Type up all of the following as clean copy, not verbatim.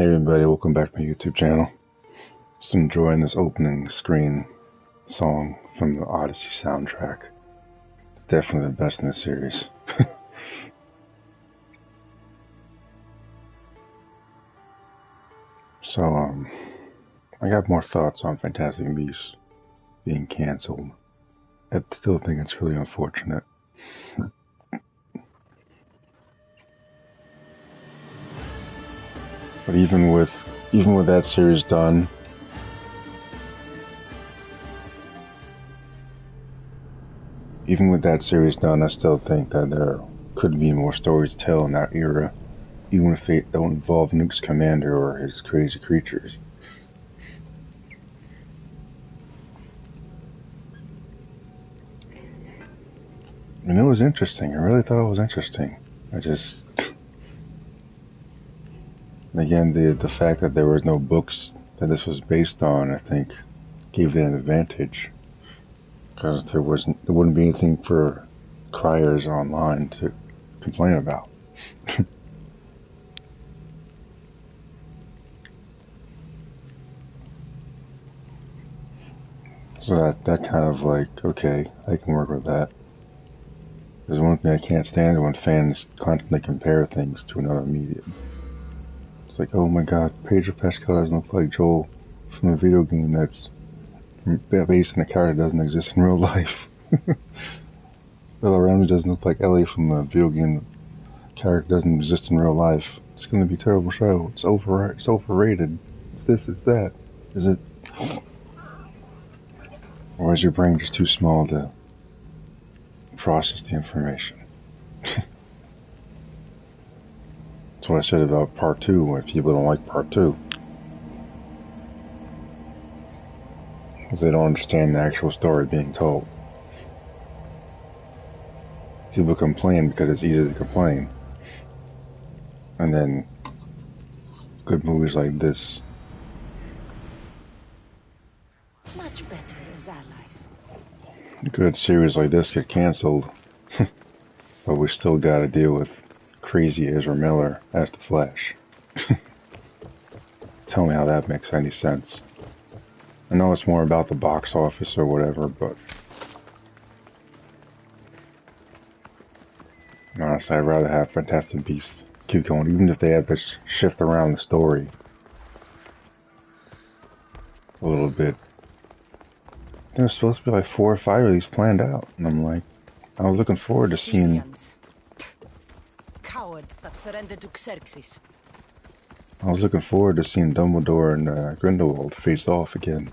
Hey everybody, welcome back to my YouTube channel. Just enjoying this opening screen song from the Odyssey soundtrack. It's definitely the best in the series. So, I got more thoughts on Fantastic Beasts being cancelled. I still think it's really unfortunate. But even with that series done, I still think that there could be more stories to tell in that era, even if they don't involve Nuke's commander or his crazy creatures. And it was interesting. I really thought it was interesting. Again, the fact that there was no books that this was based on, I think, gave it an advantage. Because there wouldn't be anything for criers online to complain about. So that kind of like, okay, I can work with that. There's one thing I can't stand when fans constantly compare things to another medium. It's like, oh my god, Pedro Pascal doesn't look like Joel from a video game that's based on a character that doesn't exist in real life. Bella Ramsey doesn't look like Ellie from a video game character that doesn't exist in real life. It's gonna be a terrible show. It's overrated. It's this, it's that. Is it? Or is your brain just too small to process the information? That's what I said about part 2, why people don't like part 2. Because they don't understand the actual story being told. People complain because it's easy to complain. And then good movies like this. Much better as allies. Good series like this get canceled. But we still gotta deal with crazy Ezra Miller as the Flash. Tell me how that makes any sense. I know it's more about the box office or whatever, but honestly, I'd rather have Fantastic Beasts keep going, even if they had to shift around the story a little bit. There's supposed to be like 4 or 5 of these planned out, and I'm like, I was looking forward to seeing. Cowards that surrendered to Xerxes. I was looking forward to seeing Dumbledore and Grindelwald face off again.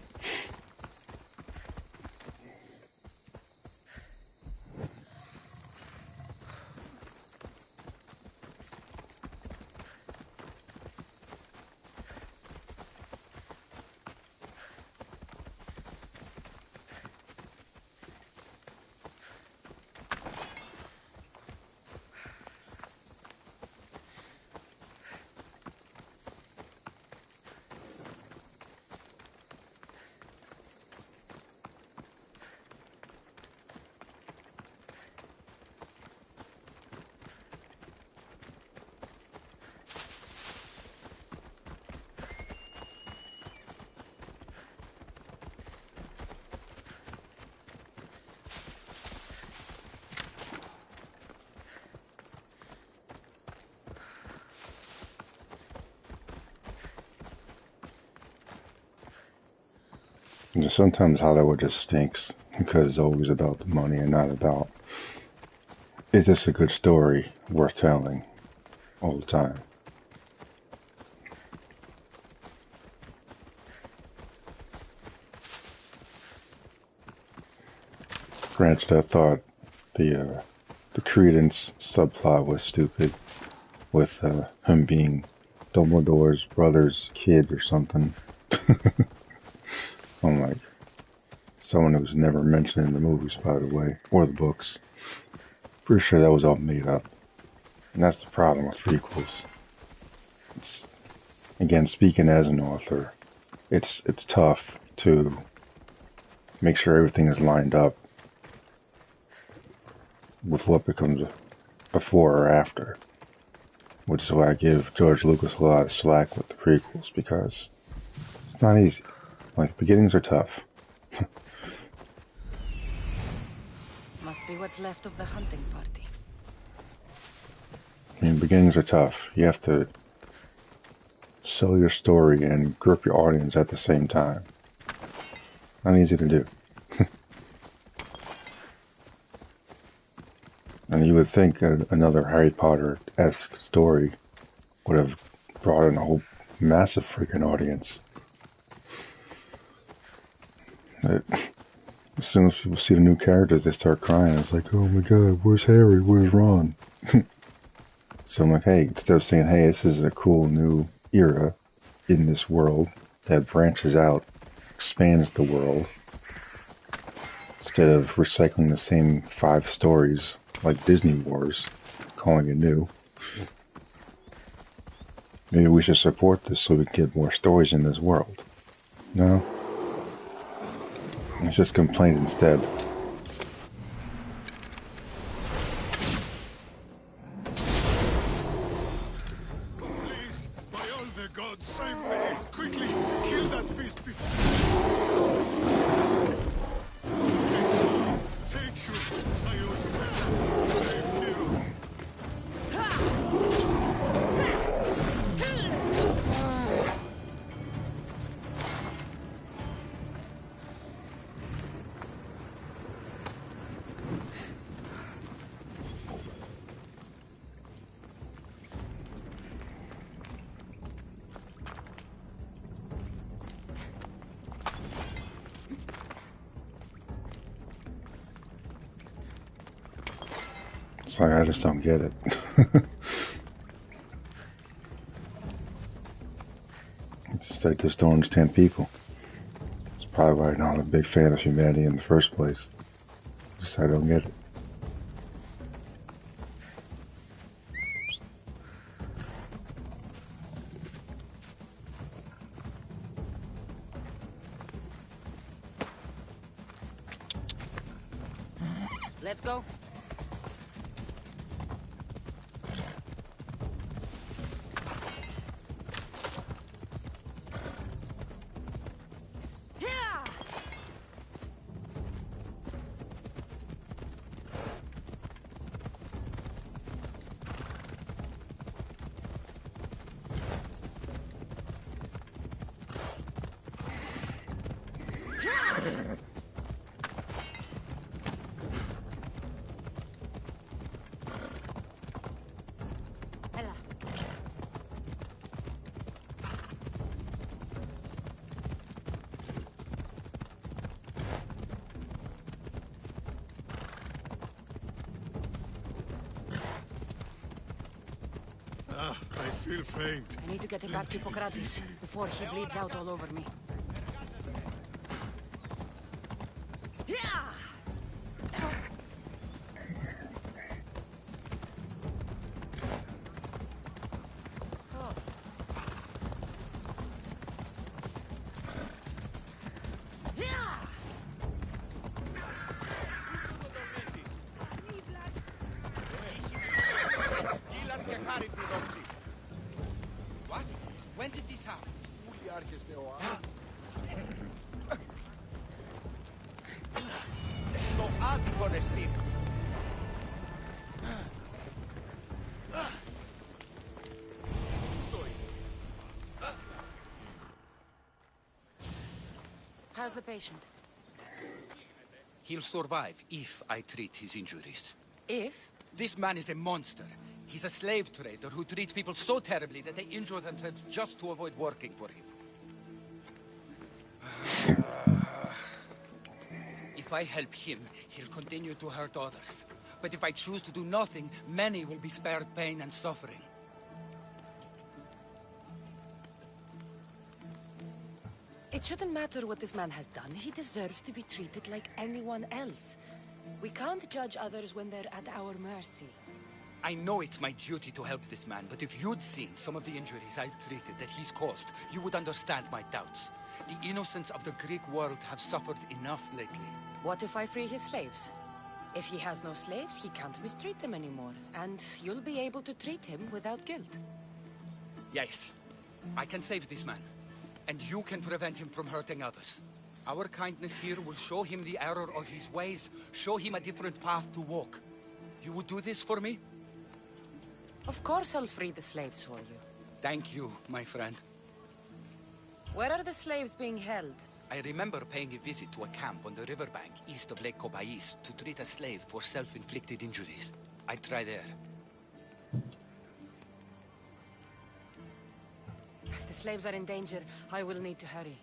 And sometimes Hollywood just stinks because it's always about the money and not about, is this a good story worth telling all the time. Granted, I thought the Credence subplot was stupid, with him being Dumbledore's brother's kid or something. I'm like, someone who's never mentioned in the movies, by the way, or the books. Pretty sure that was all made up. And that's the problem with prequels. It's, again, speaking as an author, it's tough to make sure everything is lined up with what becomes before or after. which is why I give George Lucas a lot of slack with the prequels, because it's not easy. Like, beginnings are tough. Must be what's left of the hunting party. I mean, beginnings are tough. You have to sell your story and grip your audience at the same time. Not easy to do. And you would think another Harry Potter-esque story would have brought in a whole massive freaking audience. As soon as people see the new characters, they start crying. It's like, oh my god, where's Harry? Where's Ron? So I'm like, hey, instead of saying, hey, this is a cool new era in this world that branches out, expands the world, instead of recycling the same 5 stories like Disney Wars, calling it new, maybe we should support this so we can get more stories in this world. No? Let's just complain instead. Please, by all the gods, save me! Quickly, kill that beast before... Thank you, my old man. Save you. It's like, I just don't get it. I just don't understand people. It's probably why I'm not a big fan of humanity in the first place. Just I don't get it. Let's go. I feel faint. I need to get him back to Hippocrates before he bleeds out all over me. What? When did this happen? How's the patient? He'll survive if I treat his injuries. If? This man is a monster. He's a slave trader who treats people so terribly that they injure themselves just to avoid working for him. If I help him, he'll continue to hurt others. But if I choose to do nothing, many will be spared pain and suffering. It shouldn't matter what this man has done. He deserves to be treated like anyone else. We can't judge others when they're at our mercy. I know it's my duty to help this man, but if you'd seen some of the injuries I've treated that he's caused, you would understand my doubts. The innocents of the Greek world have suffered enough lately. What if I free his slaves? If he has no slaves, he can't mistreat them anymore, and you'll be able to treat him without guilt. Yes. I can save this man. And you can prevent him from hurting others. Our kindness here will show him the error of his ways, show him a different path to walk. You would do this for me? Of course I'll free the slaves for you. Thank you, my friend. Where are the slaves being held? I remember paying a visit to a camp on the riverbank east of Lake Cobais to treat a slave for self-inflicted injuries. I'd try there. If the slaves are in danger, I will need to hurry.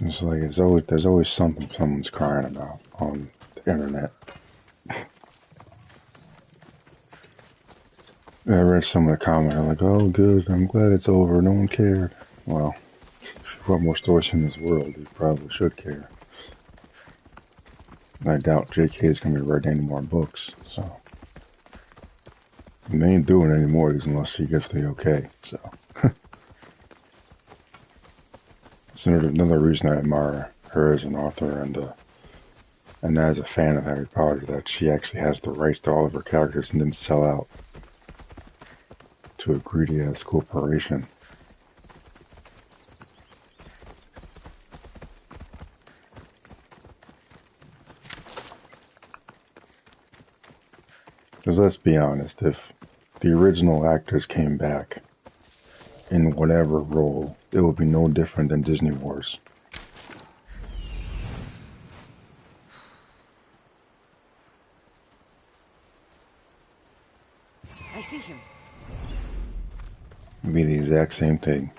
It's like there's always something someone's crying about on the internet. I read some of the comments like, "Oh, good, I'm glad it's over. No one cared." Well, if you want more stories in this world, you probably should care. I doubt J.K. is going to be writing any more books, so. And they ain't doing any more of these unless she gives the okay, so. It's another reason I admire her as an author and as a fan of Harry Potter, that she actually has the rights to all of her characters and didn't sell out to a greedy-ass corporation. Because let's be honest, if the original actors came back in whatever role, it would be no different than Disney Wars. I see him. It'd be the exact same thing.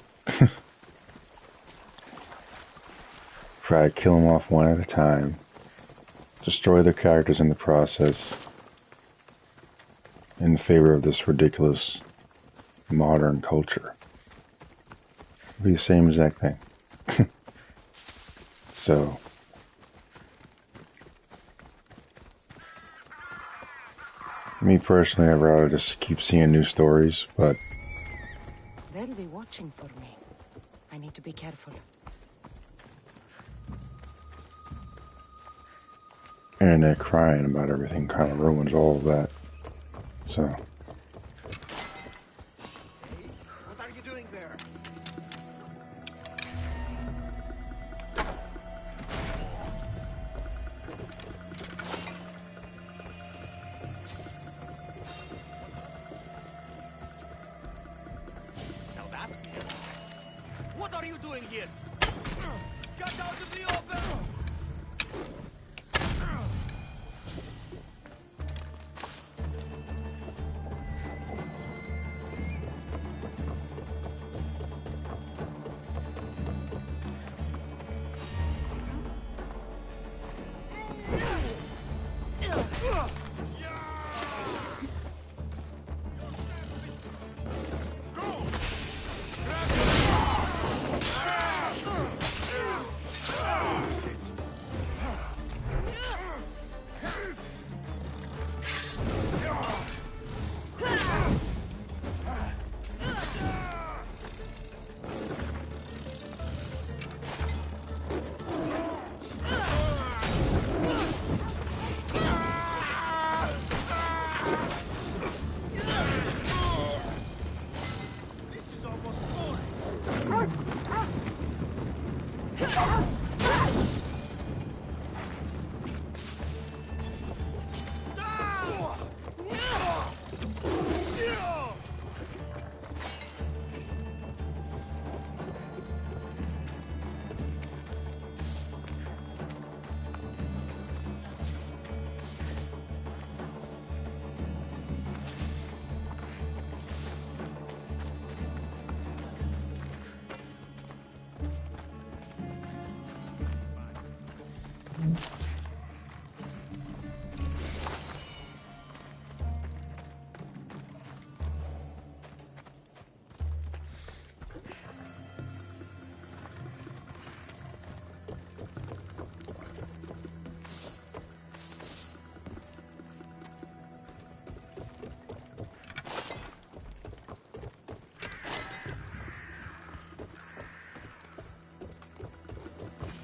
Try to kill them off one at a time. Destroy their characters in the process. In favor of this ridiculous modern culture. It'd be the same exact thing. So. Me personally, I'd rather just keep seeing new stories, but They'll be watching for me. I need to be careful. internet crying about everything kind of ruins all of that. So. What are you doing there? Now that's good. What are you doing here? Get out of the open!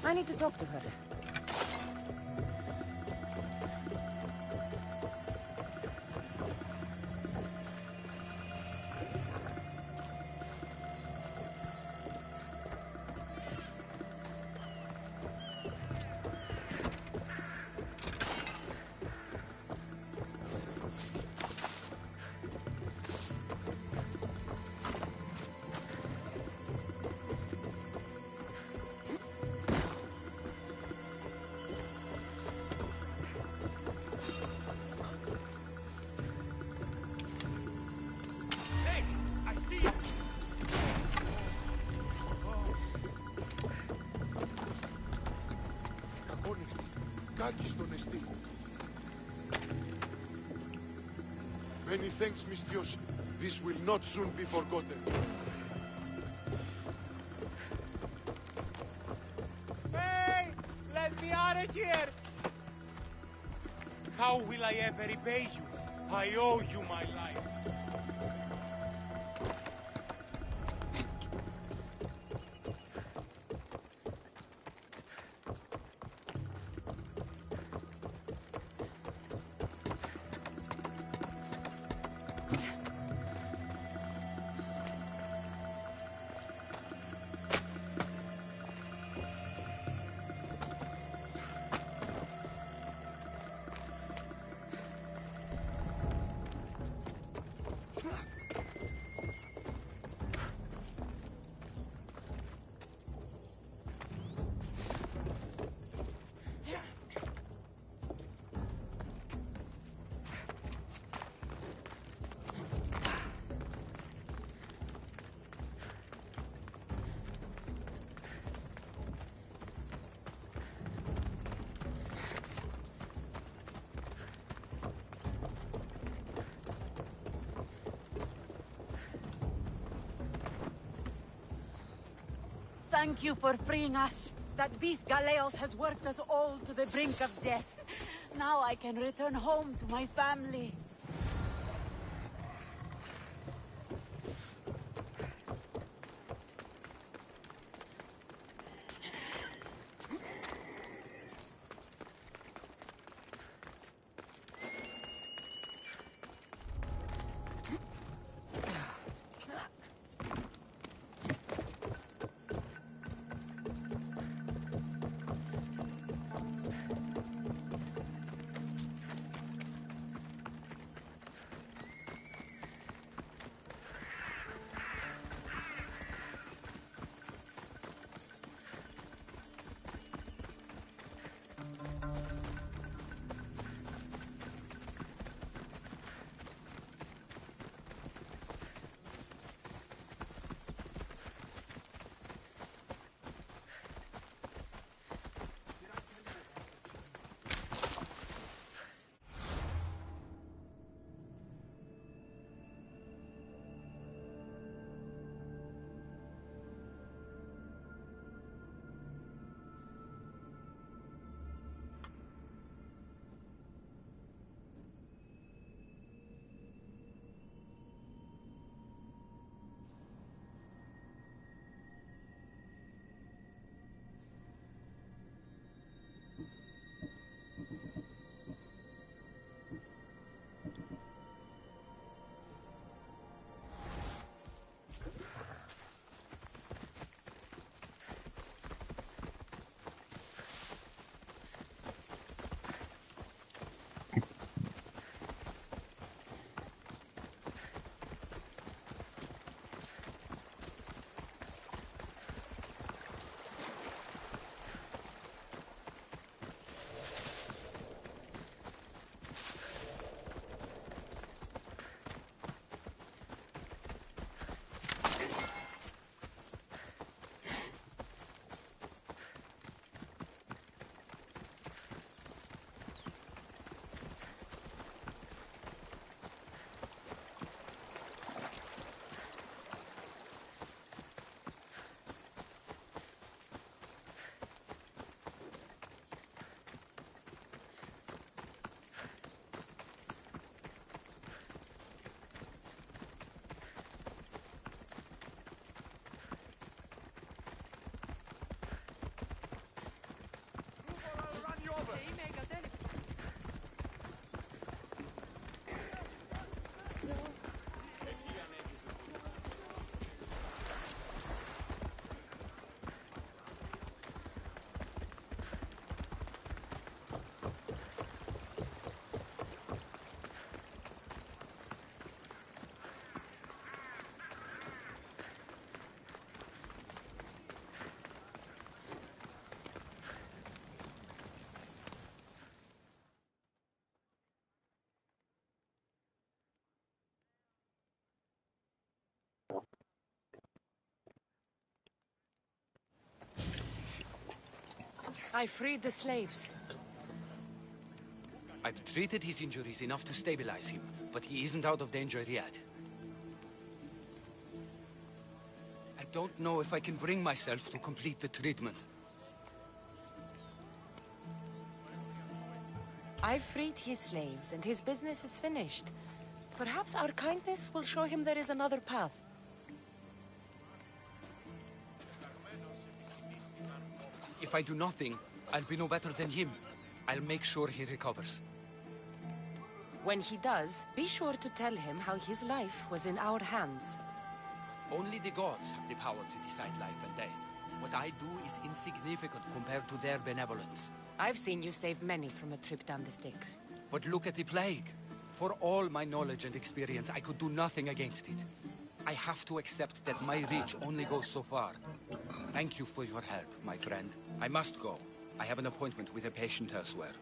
I need to talk to her. Hey, I see you. Κακόνιστη. Κάκιστον εστί. Many thanks, Misthios. This will not soon be forgotten. Hey, let me out of here. How will I ever repay you? I owe you my life. Thank you for freeing us. That beast Galeos has worked us all to the brink of death. Now I can return home to my family. I freed the slaves. I've treated his injuries enough to stabilize him, but he isn't out of danger yet. I don't know if I can bring myself to complete the treatment. I've freed his slaves, and his business is finished. Perhaps our kindness will show him there is another path. If I do nothing, I'll be no better than him. I'll make sure he recovers. When he does, be sure to tell him how his life was in our hands. Only the gods have the power to decide life and death. What I do is insignificant compared to their benevolence. I've seen you save many from a trip down the Styx. But look at the plague. For all my knowledge and experience, I could do nothing against it. I have to accept that my reach only goes so far. Thank you for your help, my friend. I must go. I have an appointment with a patient elsewhere.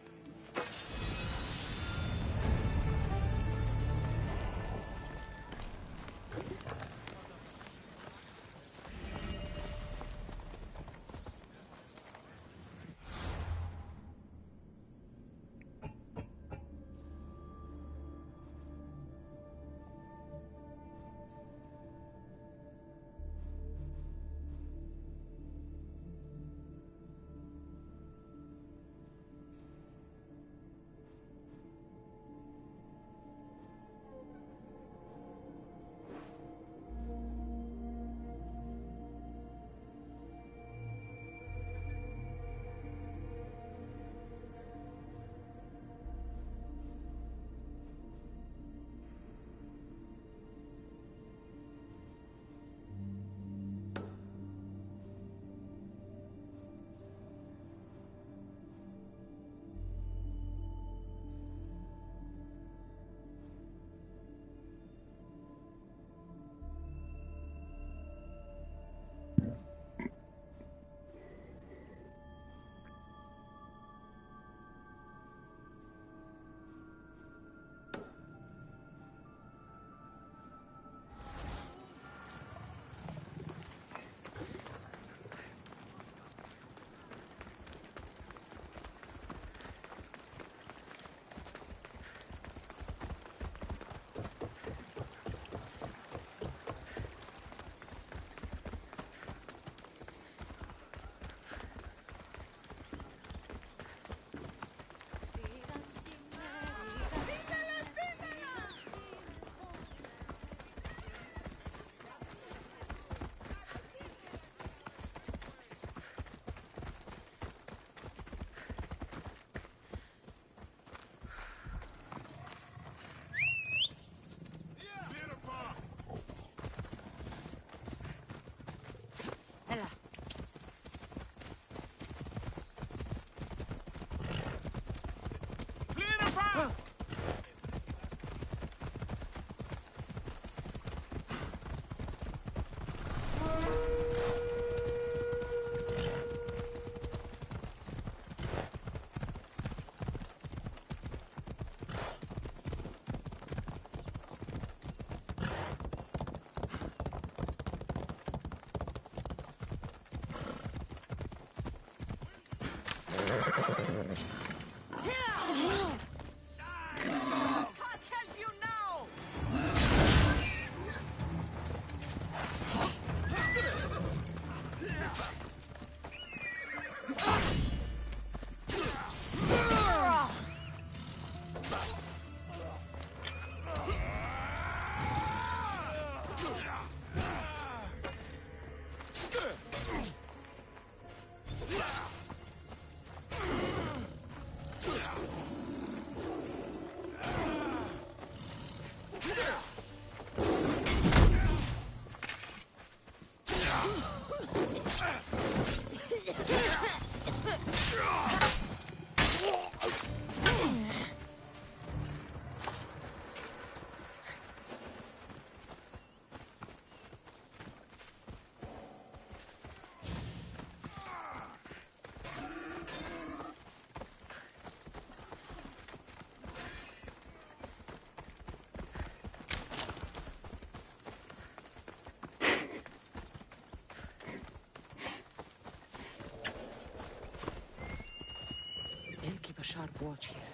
keep a sharp watch here.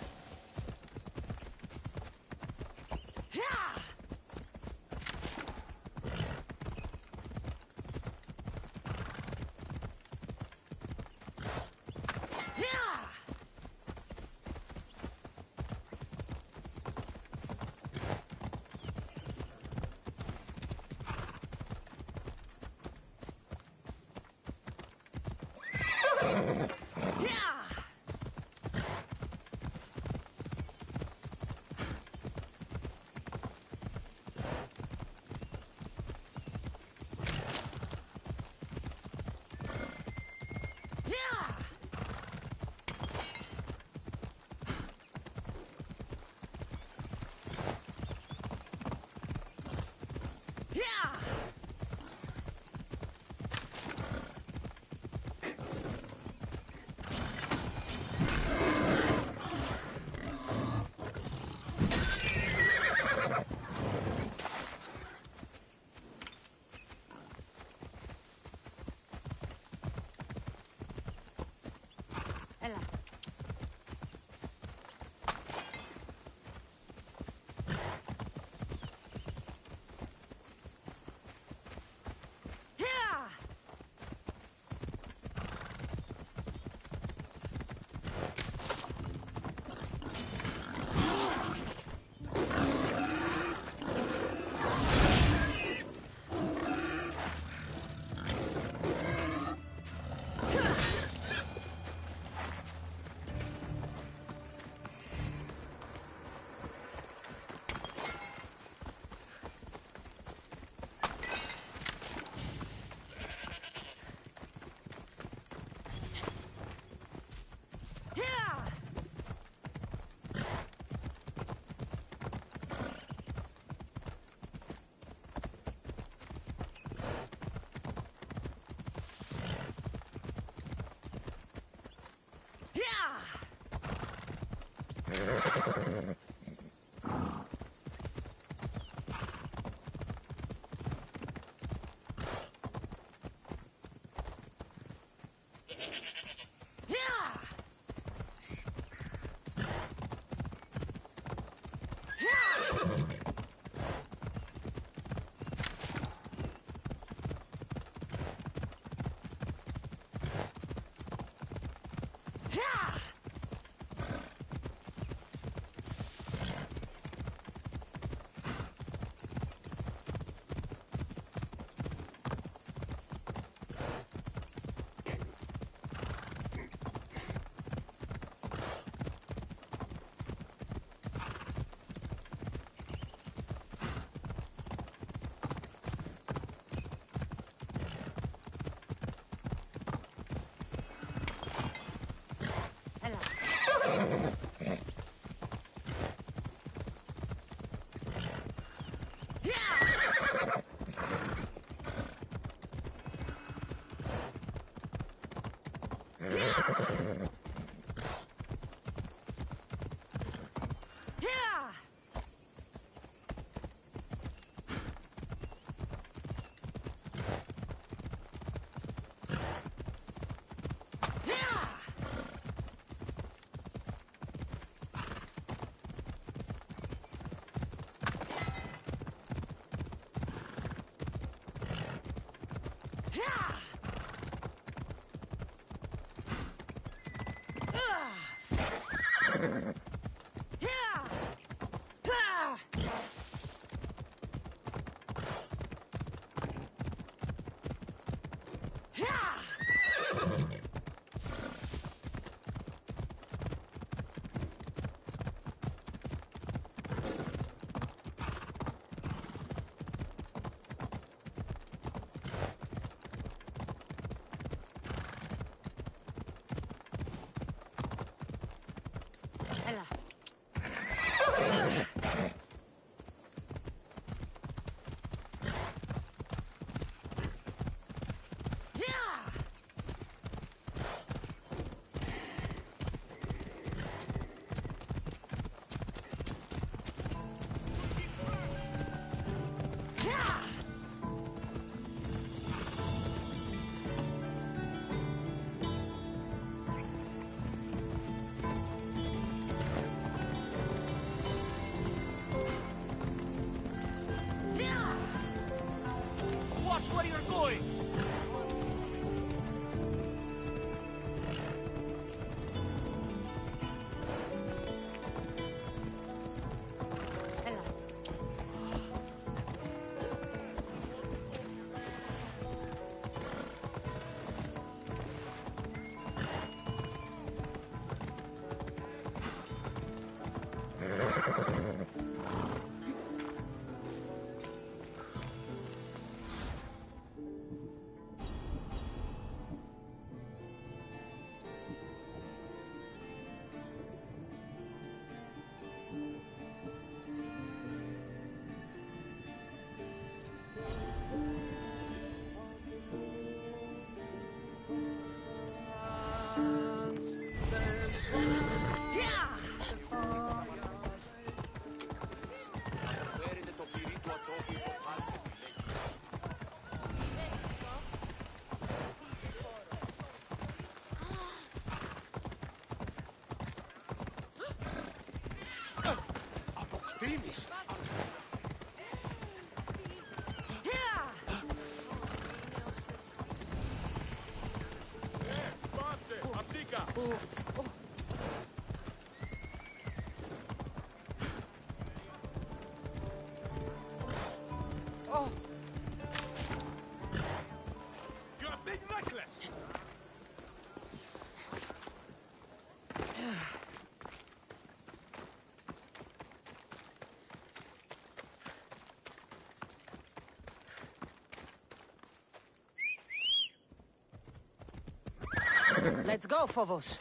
Ella. Yeah! where you're going! Αποκτήνεις! Πάψε! Αυτήκα! You're a big reckless! Let's go, Phobos.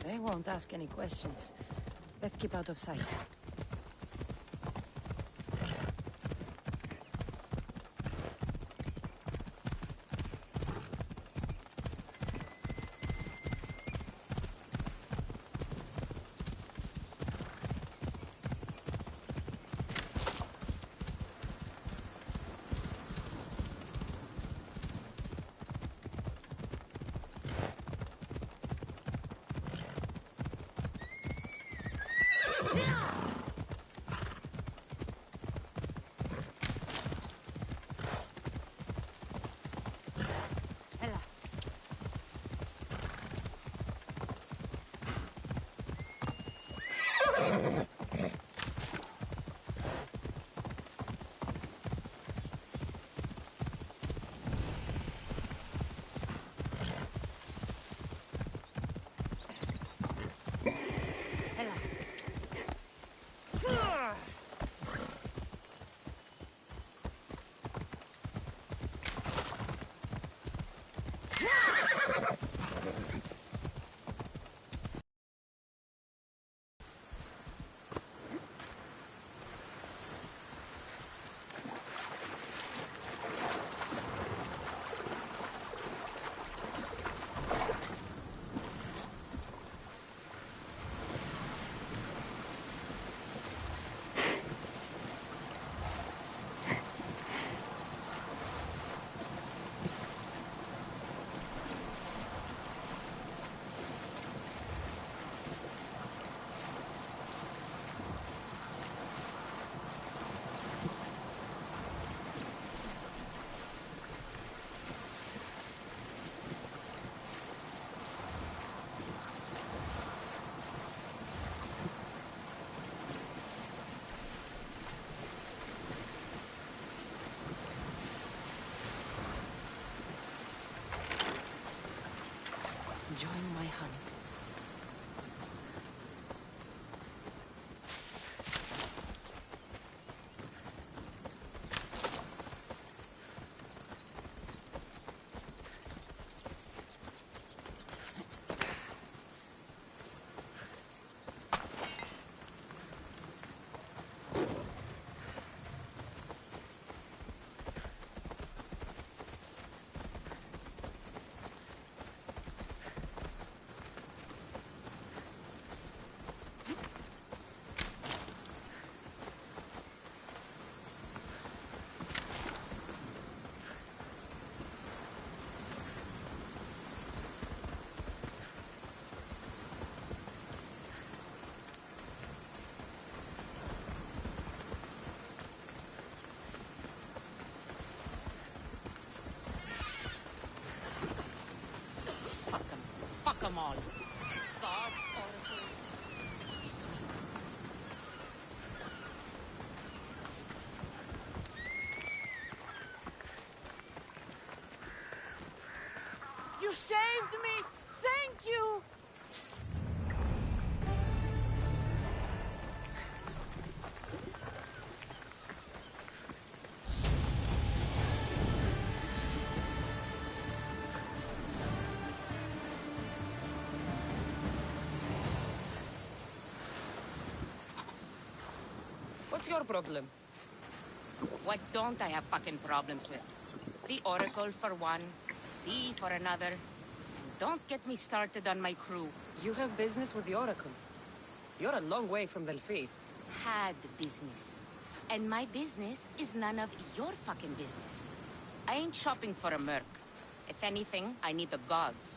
They won't ask any questions. Let's keep out of sight. Join my hunt. Fuck them all. God's oracles. You saved me! Thank you! What's your problem? What don't I have fucking problems with? The Oracle for one, the sea for another. And don't get me started on my crew. You have business with the Oracle. You're a long way from Delphi. Had business. And my business is none of your fucking business. I ain't shopping for a merc. If anything, I need the gods.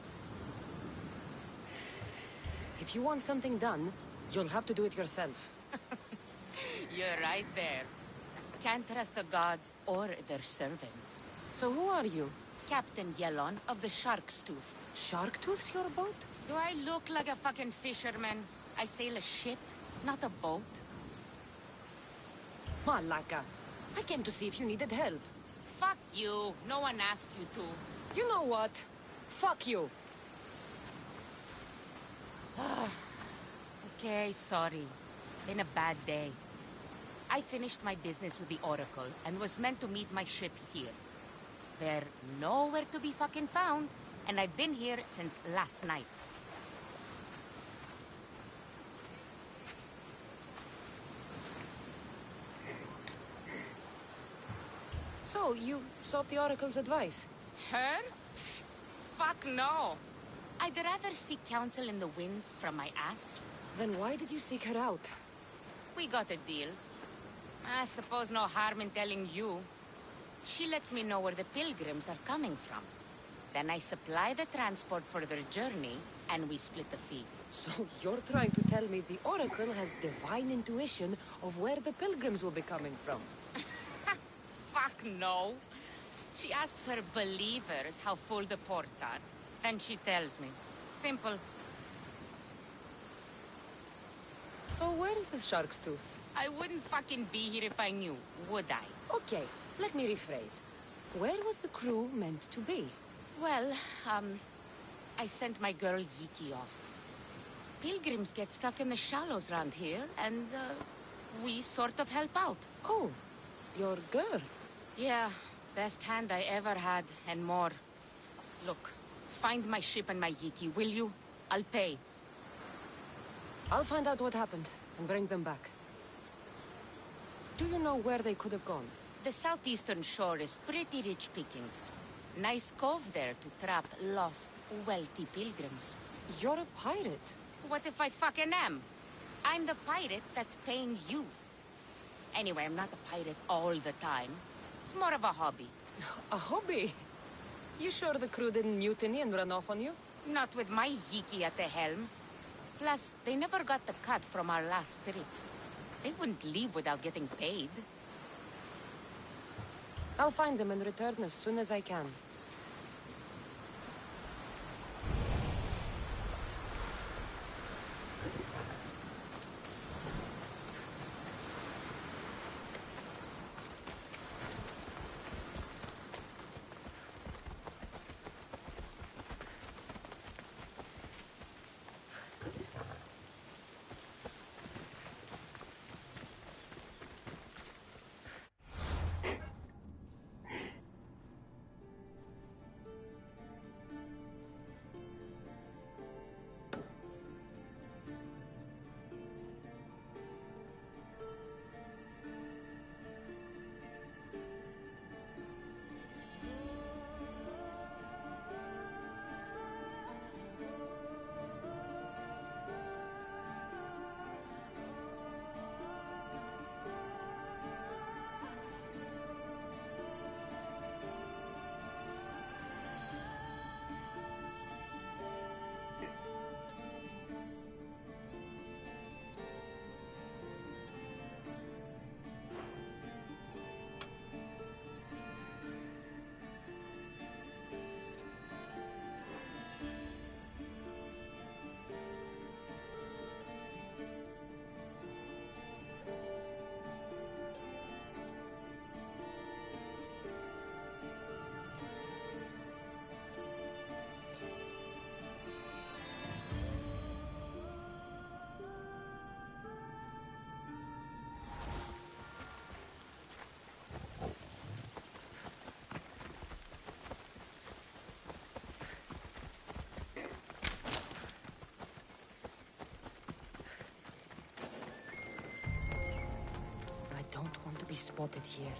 If you want something done, you'll have to do it yourself. You're right there. Can't trust the gods or their servants. So who are you? Captain Yellon of the Shark's Tooth. Sharktooth's your boat? Do I look like a fucking fisherman? I sail a ship, not a boat. Malaka. I came to see if you needed help. Fuck you. No one asked you to. You know what? Fuck you. Okay, sorry. Been a bad day. I finished my business with the Oracle and was meant to meet my ship here. They're nowhere to be fucking found, and I've been here since last night. So, you sought the Oracle's advice? Her? Fuck no. I'd rather seek counsel in the wind from my ass. Then why did you seek her out? We got a deal. I suppose no harm in telling you. She lets me know where the pilgrims are coming from. Then I supply the transport for their journey, and we split the fee. So you're trying to tell me the Oracle has divine intuition of where the pilgrims will be coming from? Fuck no. She asks her believers how full the ports are. Then she tells me. Simple. So where is the Shark's Tooth? I wouldn't fucking be here if I knew, would I? Okay, let me rephrase. Where was the crew meant to be? Well, I sent my girl Yiki off. Pilgrims get stuck in the shallows around here, and, we sort of help out. Oh, your girl. Yeah, best hand I ever had, and more. Look, find my ship and my Yiki, will you? I'll pay. I'll find out what happened and bring them back. Do you know where they could have gone? The southeastern shore is pretty rich pickings. Nice cove there to trap lost, wealthy pilgrims. You're a pirate. What if I fucking am? I'm the pirate that's paying you. Anyway, I'm not a pirate all the time. It's more of a hobby. A hobby? You sure the crew didn't mutiny and run off on you? Not with my Yiki at the helm. Plus, they never got the cut from our last trip. They wouldn't leave without getting paid. I'll find them and return as soon as I can. spotted here.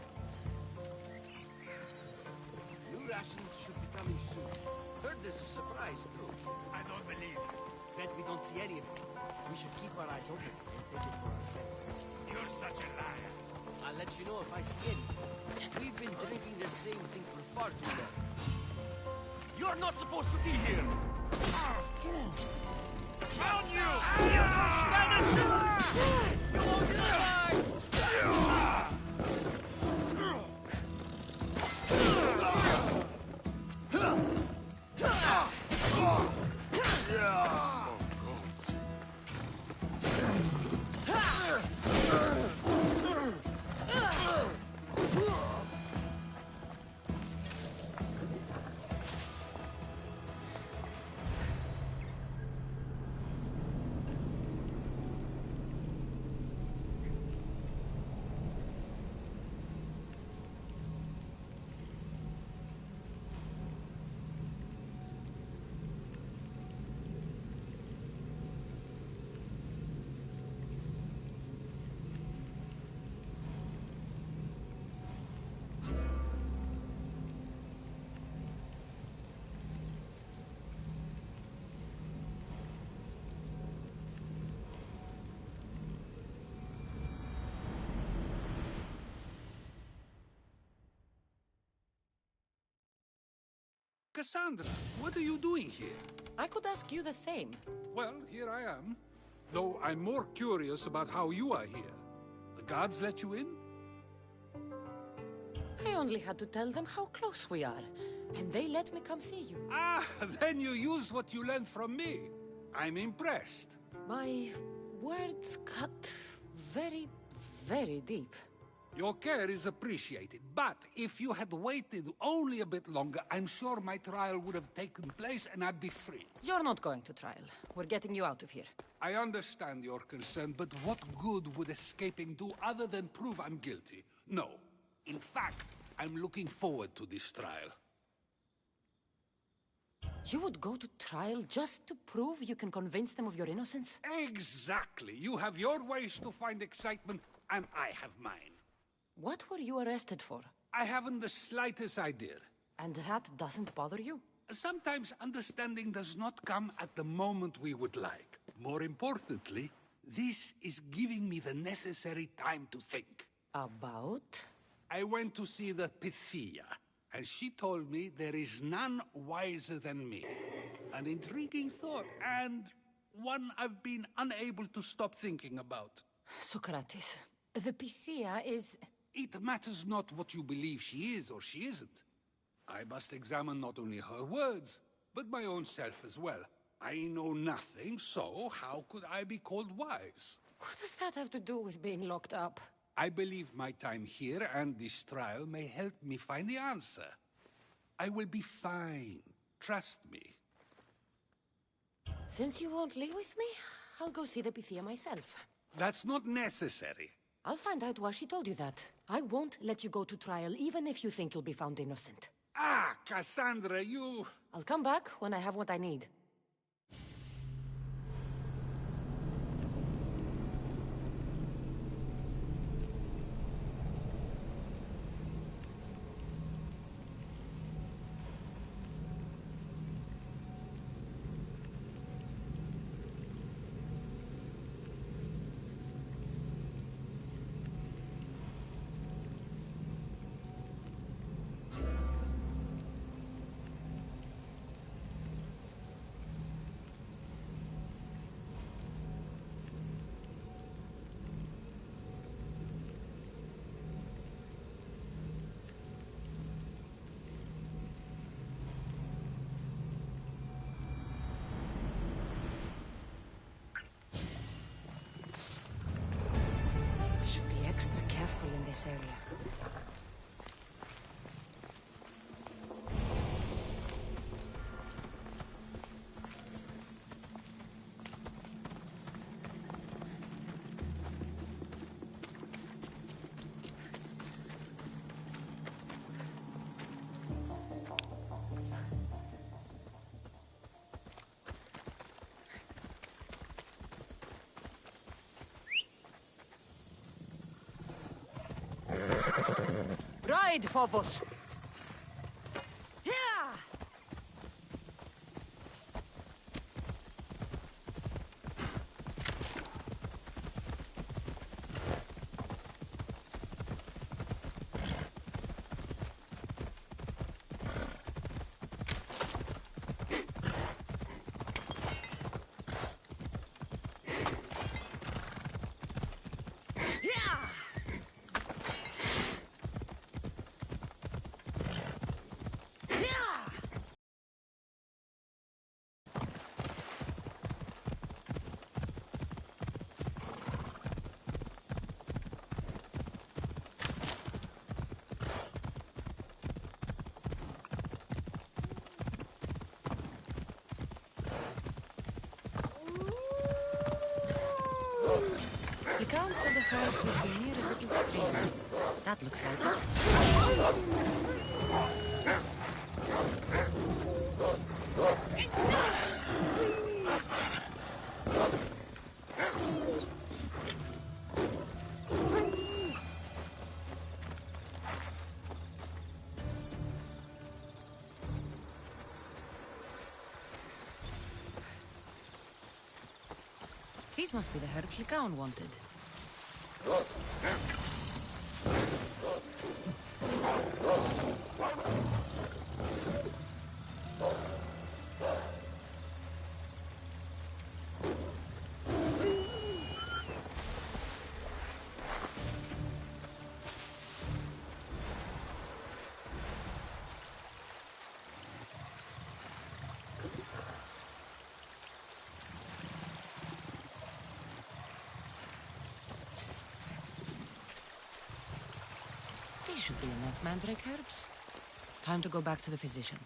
New rations should be coming soon. Heard there's a surprise, too. I don't believe it. Bet we don't see any of it. We should keep our eyes open and take it for ourselves. You're such a liar. I'll let you know if I see anything. We've been drinking the same thing for far too long. You're not supposed to be here! Found you! Stand and shoot! You won't survive! Cassandra, what are you doing here? I could ask you the same. Well, here I am. Though I'm more curious about how you are here. The guards let you in? I only had to tell them how close we are, and they let me come see you. Ah, then you used what you learned from me. I'm impressed. My words cut very, very deep. Your care is appreciated, but if you had waited only a bit longer, I'm sure my trial would have taken place and I'd be free. You're not going to trial. We're getting you out of here. I understand your concern, but what good would escaping do other than prove I'm guilty? No. In fact, I'm looking forward to this trial. You would go to trial just to prove you can convince them of your innocence? Exactly. You have your ways to find excitement, and I have mine. What were you arrested for? I haven't the slightest idea. And that doesn't bother you? Sometimes understanding does not come at the moment we would like. More importantly, this is giving me the necessary time to think. About? I went to see the Pythia, and she told me there is none wiser than me. An intriguing thought, and one I've been unable to stop thinking about. Socrates, the Pythia is... It matters not what you believe she is or she isn't. I must examine not only her words, but my own self as well. I know nothing, so how could I be called wise? What does that have to do with being locked up? I believe my time here and this trial may help me find the answer. I will be fine. Trust me. Since you won't leave with me, I'll go see the Pythia myself. That's not necessary. I'll find out why she told you that. I won't let you go to trial, even if you think you'll be found innocent. Ah, Cassandra, you... I'll come back when I have what I need. Extra careful in this area. Inside, Phobos! Yeah! The Count said the herbs would be near a little stream. That looks like it. These must be the herbs Lycaon wanted. These should be enough mandrake herbs. Time to go back to the physician.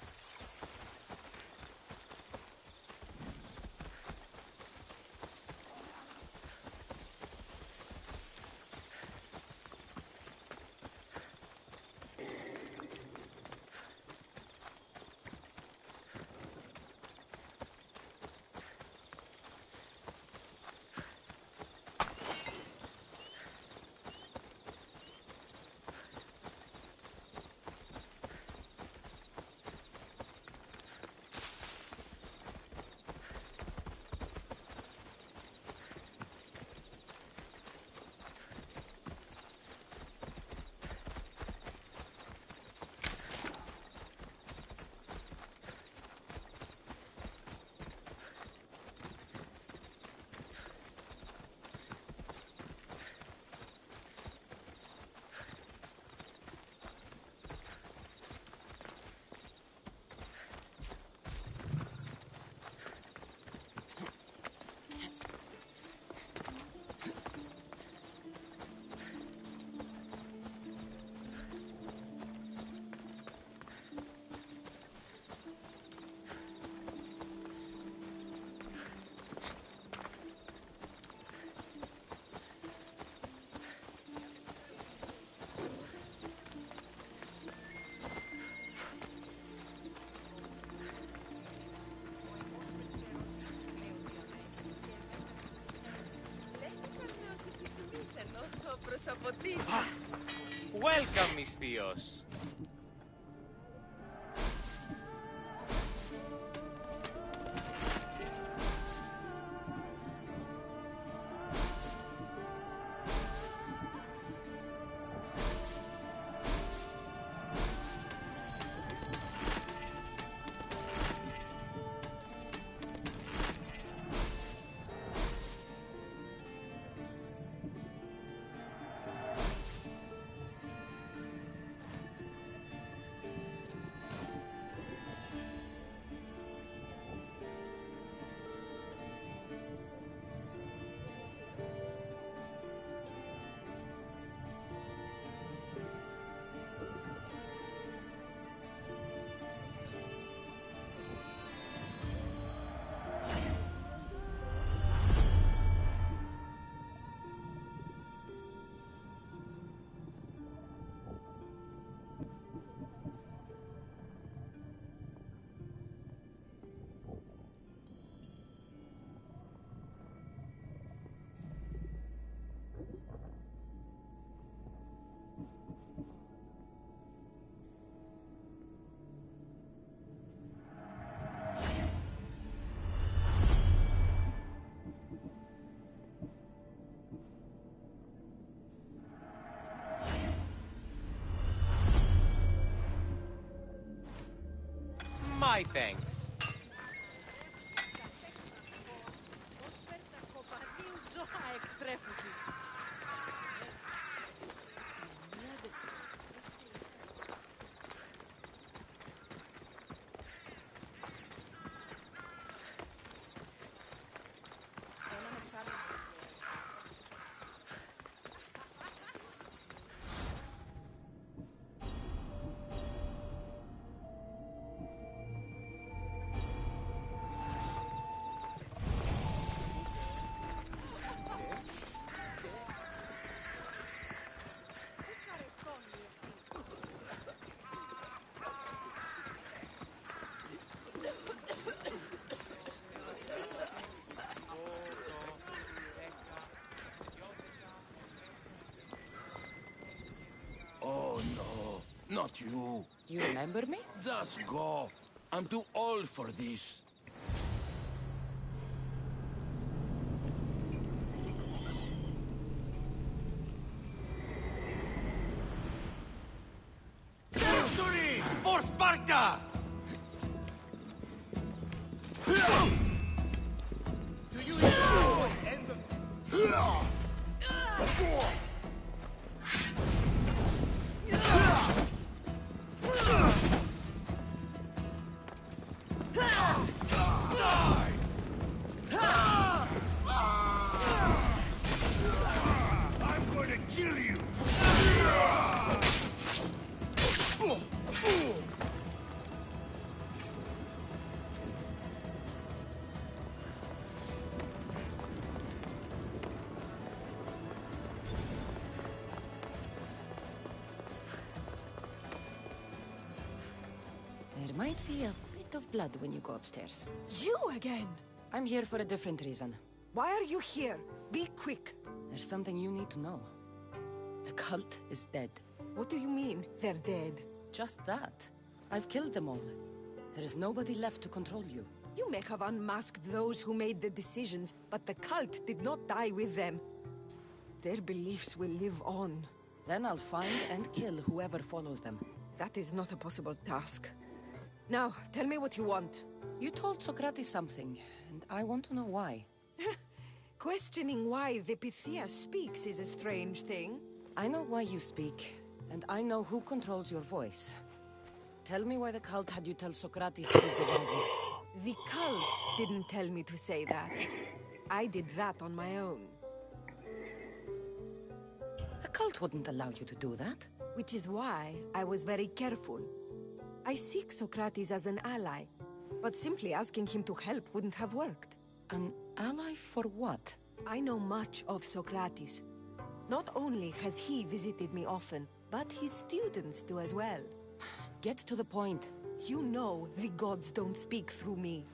Welcome, mis tíos. My thanks. Oh no, not you. You remember me? Just go. I'm too old for this. Victory for Sparta! Do you know the end of... I'm going to kill you. There might be a bit of blood when you go upstairs. You again? I'm here for a different reason. Why are you here? Be quick. There's something you need to know. The cult is dead. What do you mean, they're dead? Just that. I've killed them all. There is nobody left to control you. You may have unmasked those who made the decisions, but the cult did not die with them. Their beliefs will live on. Then I'll find and kill whoever follows them. That is not a possible task. Now, tell me what you want. You told Socrates something, and I want to know why. Questioning why the Pythia speaks is a strange thing. I know why you speak, and I know who controls your voice. Tell me why the cult had you tell Socrates he's the wisest. The cult didn't tell me to say that. I did that on my own. The cult wouldn't allow you to do that. Which is why I was very careful. I seek Socrates as an ally, but simply asking him to help wouldn't have worked. An ally for what? I know much of Socrates. Not only has he visited me often, but his students do as well. Get to the point. You know the gods don't speak through me.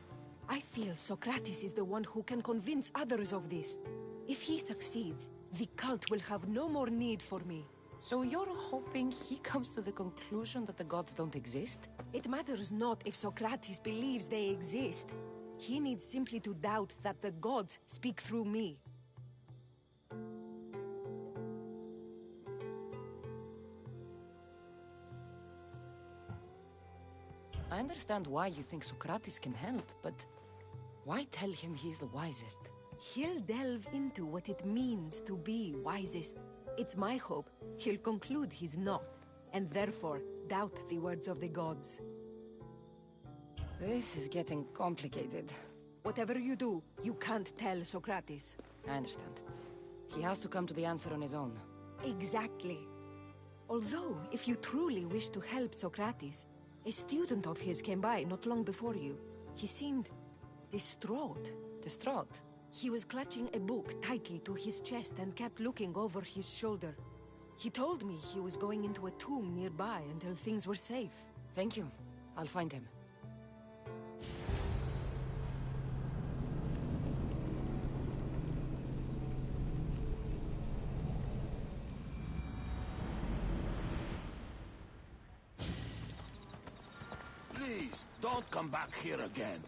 I feel Socrates is the one who can convince others of this. If he succeeds, the cult will have no more need for me. So you're hoping he comes to the conclusion that the gods don't exist? It matters not if Socrates believes they exist. He needs simply to doubt that the gods speak through me. I understand why you think Socrates can help, but why tell him he's the wisest? He'll delve into what it means to be wisest. It's my hope he'll conclude he's not, and therefore doubt the words of the gods. This is getting complicated. Whatever you do, you can't tell Socrates. I understand. He has to come to the answer on his own. Exactly. Although, if you truly wish to help Socrates, a student of his came by not long before you. He seemed distraught. Distraught? He was clutching a book tightly to his chest and kept looking over his shoulder. He told me he was going into a tomb nearby until things were safe. Thank you. I'll find him. Please, don't come back here again.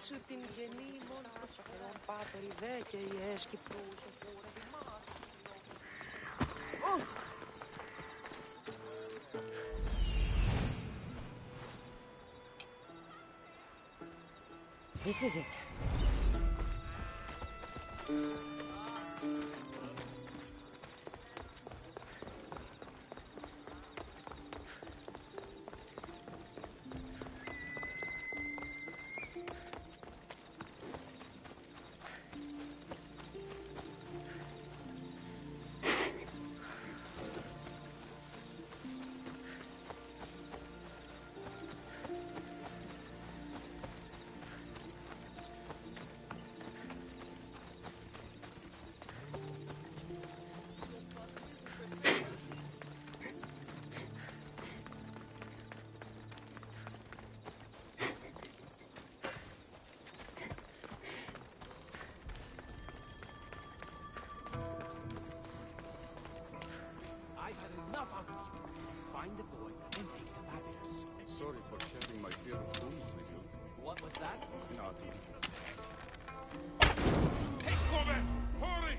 σου την γεννήμων, ασοφερόν πάτερη δε και η έσκυπτους οπούρα δημάς. This is it. Enough out of you. Find the boy and take the papyrus. Sorry for sharing my fear of rooms with you. What was that? Nothing. Take cover! Hurry!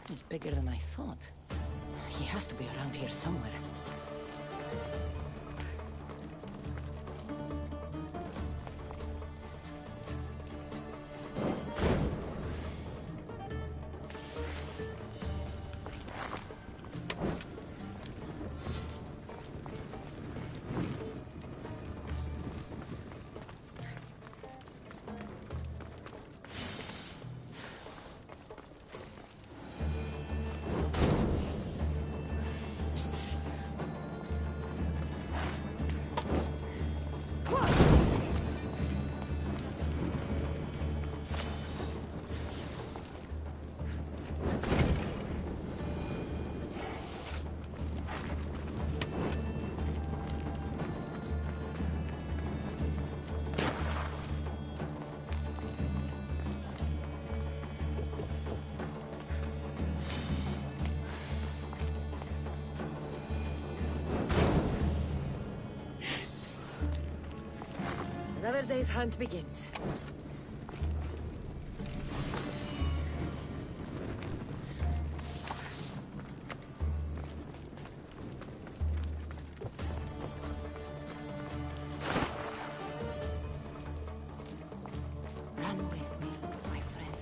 He's bigger than I thought. He has to be around here somewhere. Another day's hunt begins. Run with me, my friend.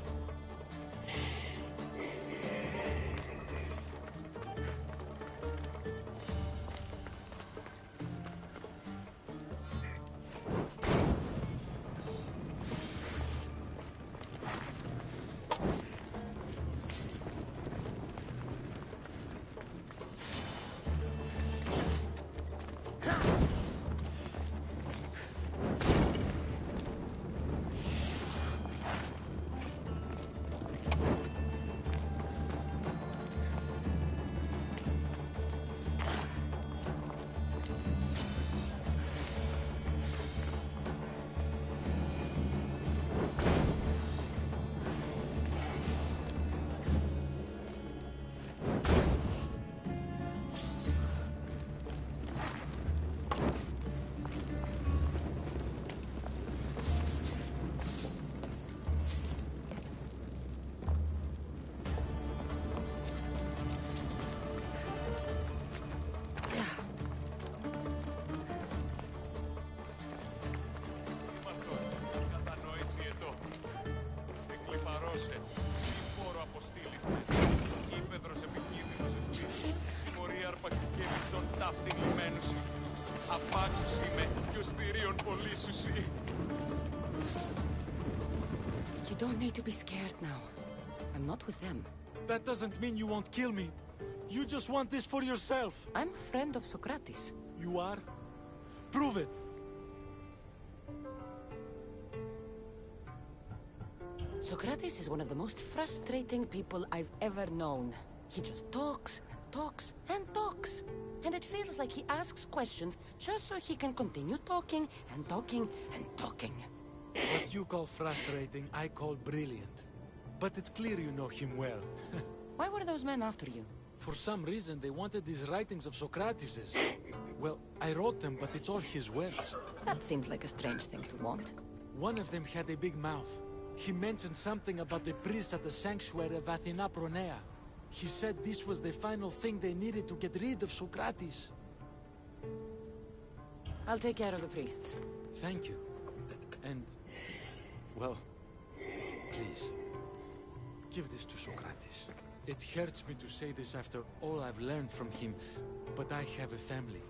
ταυτιλημένωση. Απάτους είμαι κι ως θηρίων πολύ σου σύ. You don't need to be scared now. I'm not with them. That doesn't mean you won't kill me. You just want this for yourself. I'm a friend of Socrates. You are? Prove it. Socrates is one of the most frustrating people I've ever known. He just talks and talks and talks. And it feels like he asks questions just so he can continue talking and talking and talking. What you call frustrating, I call brilliant. But it's clear you know him well. Why were those men after you? For some reason, they wanted these writings of Socrates's. Well, I wrote them, but it's all his words. That seems like a strange thing to want. One of them had a big mouth. He mentioned something about the priest at the sanctuary of Athena Pronea. He said this was the final thing they needed to get rid of Socrates. I'll take care of the priests. Thank you. And, well, please, give this to Socrates. It hurts me to say this after all I've learned from him, but I have a family.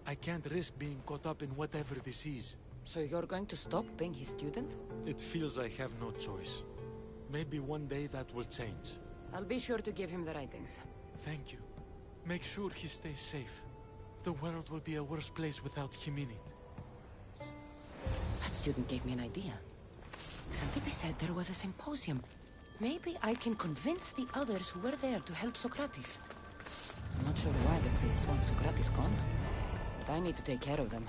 I can't risk being caught up in whatever this is. So you're going to stop being his student? It feels I have no choice. Maybe one day that will change. I'll be sure to give him the writings. Thank you. Make sure he stays safe. The world will be a worse place without him in it. That student gave me an idea. Xantippe said there was a symposium. Maybe I can convince the others who were there to help Socrates. I'm not sure why the priests want Socrates gone, but I need to take care of them.